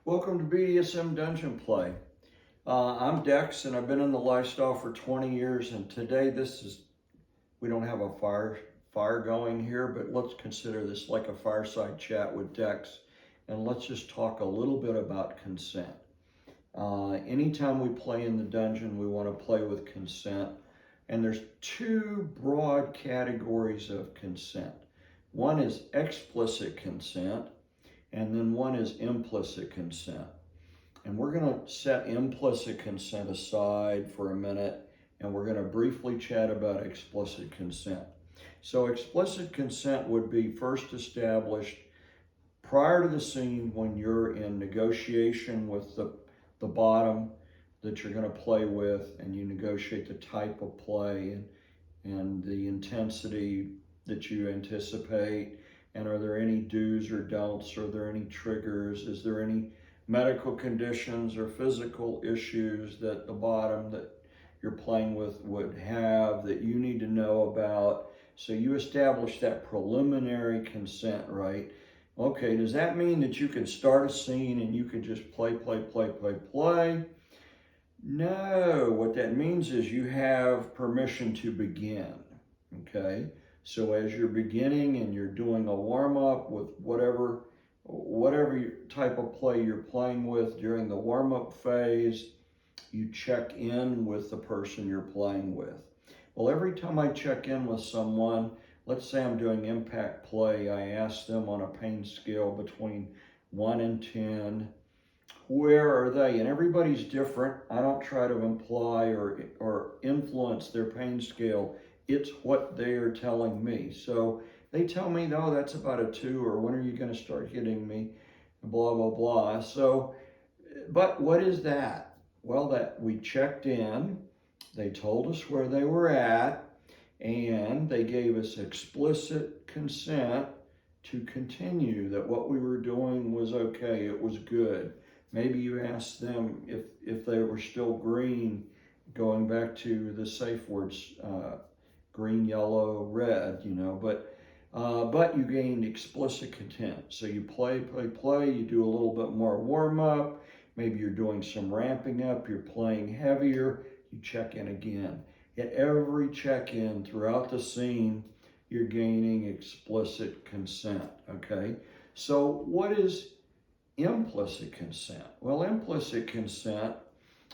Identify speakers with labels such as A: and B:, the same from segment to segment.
A: Welcome to BDSM Dungeon Play. I'm Dex, and I've been in the lifestyle for 20 years. And today, we don't have a fire going here, but let's consider this like a fireside chat with Dex, and let's just talk a little bit about consent. Anytime we play in the dungeon, we want to play with consent, and there's two broad categories of consent. One is explicit consent, and then one is implicit consent. And we're going to set implicit consent aside for a minute, and we're going to briefly chat about explicit consent. So explicit consent would be first established prior to the scene when you're in negotiation with the bottom that you're going to play with, and you negotiate the type of play and the intensity that you anticipate. And are there any do's or don'ts? Are there any triggers? Is there any medical conditions or physical issues that the bottom that you're playing with would have that you need to know about? So you establish that preliminary consent, right? Okay, does that mean that you can start a scene and you can just play? No, what that means is you have permission to begin, okay? So as you're beginning and you're doing a warm-up with whatever type of play you're playing with during the warm-up phase, you check in with the person you're playing with. Well, every time I check in with someone, let's say I'm doing impact play, I ask them on a pain scale between 1 and 10, where are they? And everybody's different. I don't try to imply or influence their pain scale. It's what they are telling me. So they tell me, no, that's about a 2, or when are you going to start hitting me? Blah, blah, blah. So, but what is that? Well, that we checked in, they told us where they were at, and they gave us explicit consent to continue, that what we were doing was okay, it was good. Maybe you asked them if they were still green, going back to the safe words, green, yellow, red, but you gained explicit consent. So you play, you do a little bit more warm up, maybe you're doing some ramping up, you're playing heavier, you check in again. At every check-in throughout the scene, you're gaining explicit consent, okay? So what is implicit consent? Well, implicit consent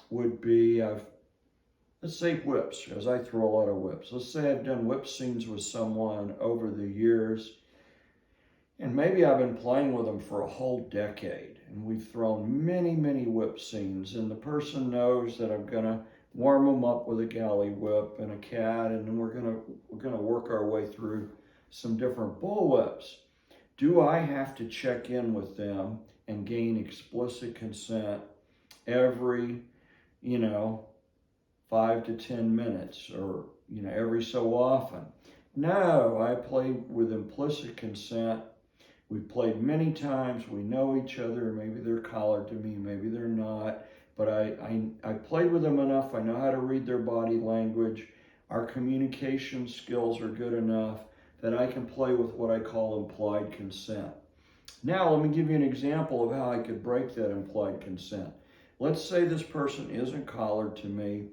A: would be, let's say whips, because I throw a lot of whips. Let's say I've done whip scenes with someone over the years, and maybe I've been playing with them for a whole decade, and we've thrown many, many whip scenes, and the person knows that I'm gonna warm them up with a galley whip and a cat, and then we're gonna work our way through some different bull whips. Do I have to check in with them and gain explicit consent every, 5 to 10 minutes, or every so often? No, I play with implicit consent. We've played many times, we know each other, maybe they're collared to me, maybe they're not, but I played with them enough, I know how to read their body language, our communication skills are good enough that I can play with what I call implied consent. Now, let me give you an example of how I could break that implied consent. Let's say this person isn't collared to me.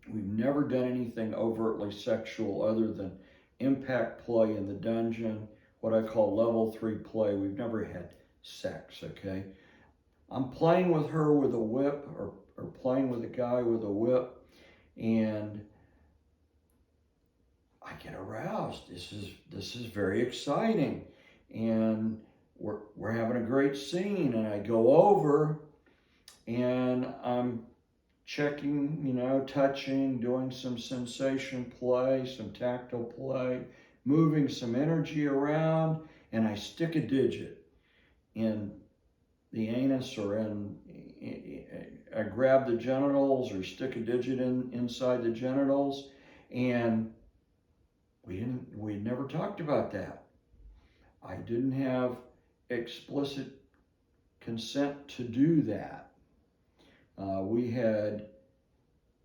A: We've never done anything overtly sexual other than impact play in the dungeon, what I call level 3 play. We've never had sex, okay? I'm playing with her with a whip, or playing with a guy with a whip, and I get aroused. This is very exciting, and we're having a great scene, and I go over and I'm checking, touching, doing some sensation play, some tactile play, moving some energy around, and I stick a digit in the anus, or I grab the genitals or stick a digit inside the genitals, and we'd never talked about that. I didn't have explicit consent to do that. We had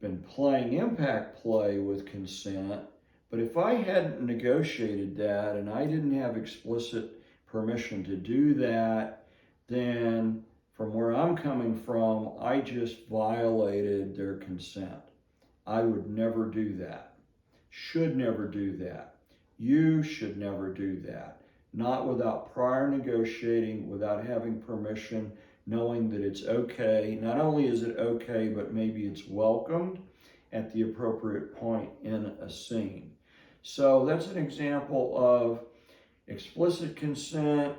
A: been playing impact play with consent, but if I hadn't negotiated that and I didn't have explicit permission to do that, then from where I'm coming from, I just violated their consent. I would never do that. Should never do that. You should never do that. Not without prior negotiating, without having permission, knowing that it's okay. Not only is it okay, but maybe it's welcomed at the appropriate point in a scene. So that's an example of explicit consent,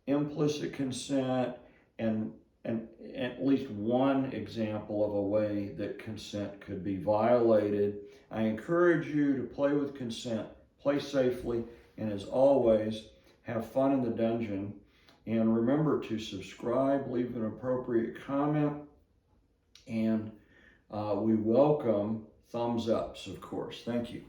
A: implicit consent, and at least one example of a way that consent could be violated. I encourage you to play with consent, play safely, and as always, have fun in the dungeon. And remember to subscribe, leave an appropriate comment, and we welcome thumbs ups, of course. Thank you.